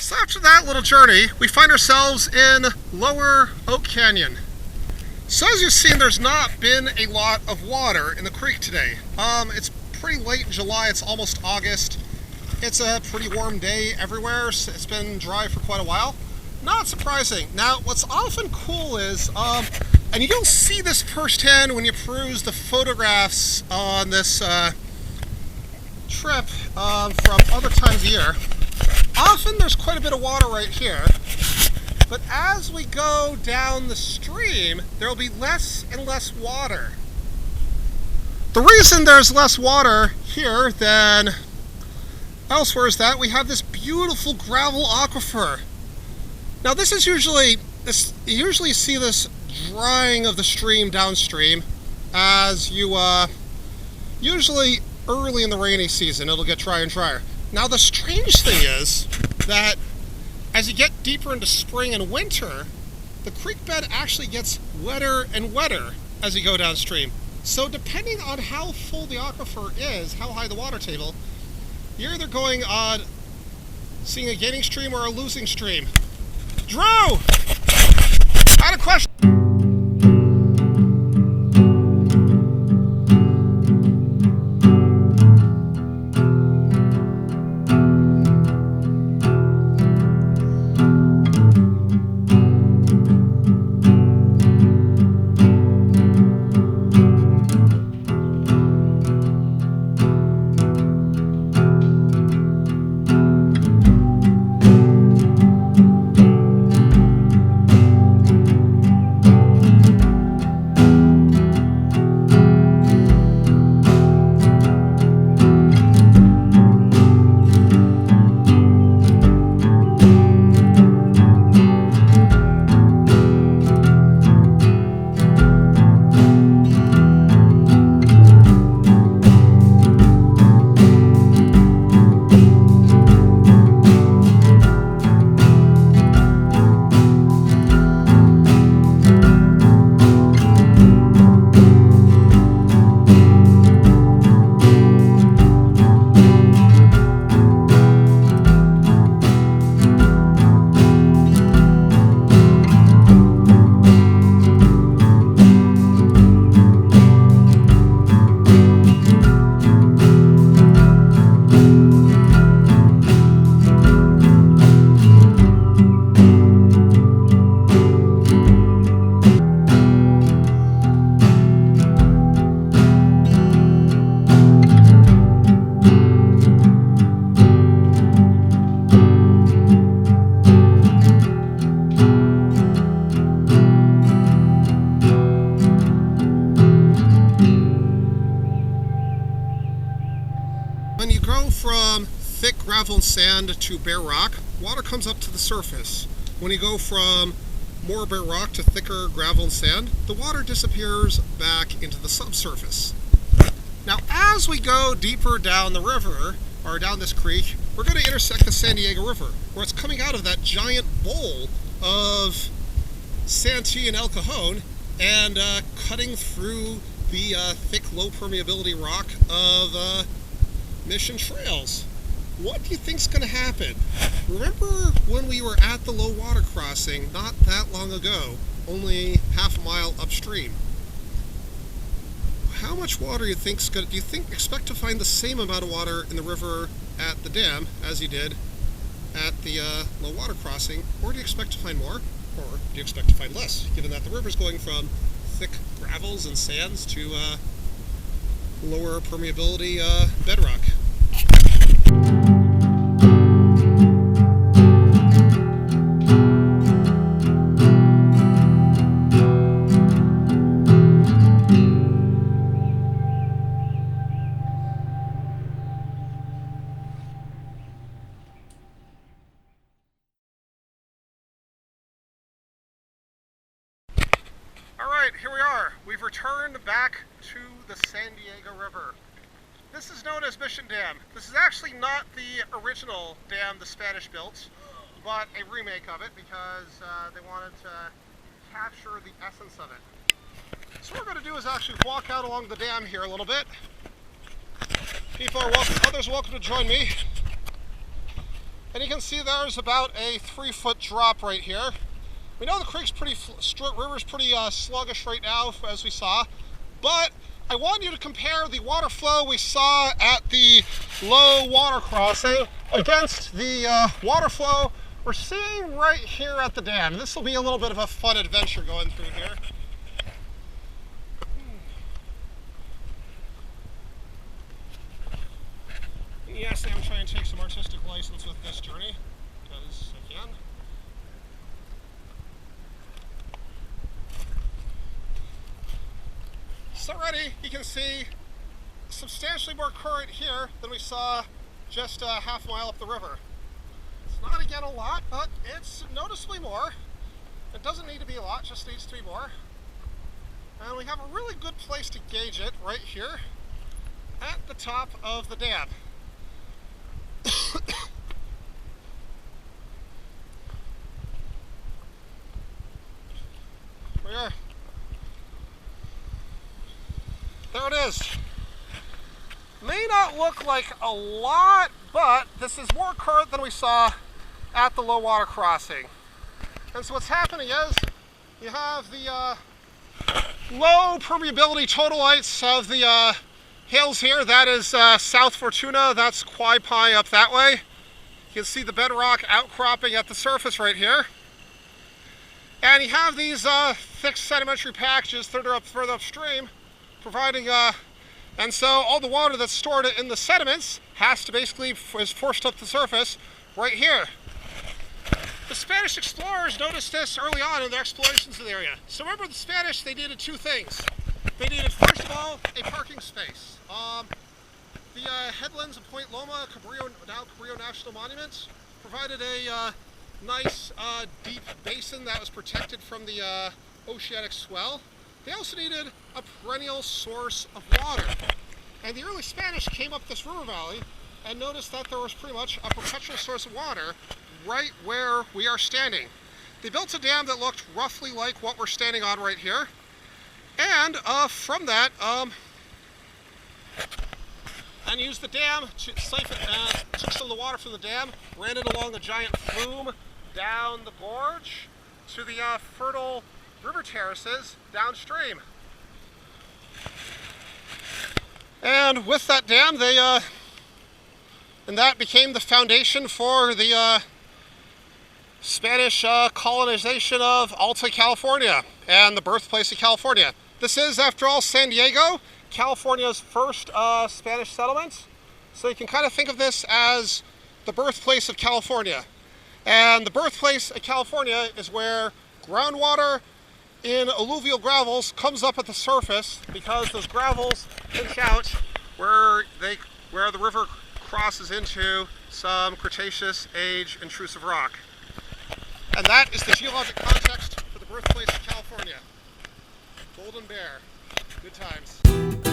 So after that little journey, we find ourselves in Lower Oak Canyon. So as you've seen, there's not been a lot of water in the creek today. It's pretty late in July, it's almost August. It's a pretty warm day everywhere. It's been dry for quite a while. Not surprising. Now, what's often cool is, and you'll see this firsthand when you peruse the photographs on this trip from other times of year. Often there's quite a bit of water right here, but as we go down the stream, there will be less and less water. The reason there's less water here than elsewhere is that we have this beautiful gravel aquifer. Now this is usually, you usually see this drying of the stream downstream as you, usually early in the rainy season, it'll get drier and drier. Now the strange thing is that as you get deeper into spring and winter, the creek bed actually gets wetter and wetter as you go downstream. So depending on how full the aquifer is, how high the water table, you're either going on seeing a gaining stream or a losing stream. Drew! I had a question. When you go from thick gravel and sand to bare rock, water comes up to the surface. When you go from more bare rock to thicker gravel and sand, the water disappears back into the subsurface. Now, as we go deeper down the river, or down this creek, we're going to intersect the San Diego River, where it's coming out of that giant bowl of Santee and El Cajon and cutting through the thick, low permeability rock of Mission Trails. What do you think's going to happen? Remember when we were at the low water crossing not that long ago, only half a mile upstream? How much water do you expect to find the same amount of water in the river at the dam as you did at the low water crossing, or do you expect to find more, or do you expect to find less, given that the river's going from thick gravels and sands to lower permeability bedrock? Alright, here we are. We've returned back to the San Diego River. This is known as Mission Dam. This is actually not the original dam the Spanish built, but a remake of it because they wanted to capture the essence of it. So what we're going to do is actually walk out along the dam here a little bit. People are welcome, others are welcome to join me. And you can see there's about a 3-foot drop right here. We know the creek's river's pretty sluggish right now, as we saw, but I want you to compare the water flow we saw at the low water crossing against the water flow we're seeing right here at the dam. This will be a little bit of a fun adventure going through here. Yes, I'm trying to take some artistic license with this journey, because I can. So already you can see substantially more current here than we saw just a half mile up the river. It's not, again, a lot, but it's noticeably more. It doesn't need to be a lot, just needs to be more. And we have a really good place to gauge it right here at the top of the dam. There it is. May not look like a lot, but this is more current than we saw at the low water crossing. And so what's happening is you have the low permeability totalites of the hills here. That is South Fortuna, that's Quaipai up that way. You can see the bedrock outcropping at the surface right here. And you have these thick sedimentary packages further upstream, providing, and so all the water that's stored in the sediments has to basically is forced up the surface right here. The Spanish explorers noticed this early on in their explorations of the area. So remember, the Spanish, they needed two things. They needed, first of all, a parking space. The headlands of Point Loma, now Cabrillo National Monument, provided a nice deep basin that was protected from the oceanic swell. They also needed a perennial source of water. And the early Spanish came up this river valley and noticed that there was pretty much a perpetual source of water right where we are standing. They built a dam that looked roughly like what we're standing on right here. And from that, and used the dam to siphon, took some of the water from the dam, ran it along a giant flume down the gorge to the fertile river terraces downstream. And with that dam, and that became the foundation for the Spanish colonization of Alta California and the birthplace of California. This is, after all, San Diego, California's first Spanish settlement. So you can kind of think of this as the birthplace of California. And the birthplace of California is where groundwater in alluvial gravels comes up at the surface, because those gravels pinch out where the river crosses into some Cretaceous age intrusive rock. And that is the geologic context for the birthplace of California. Golden Bear. Good times.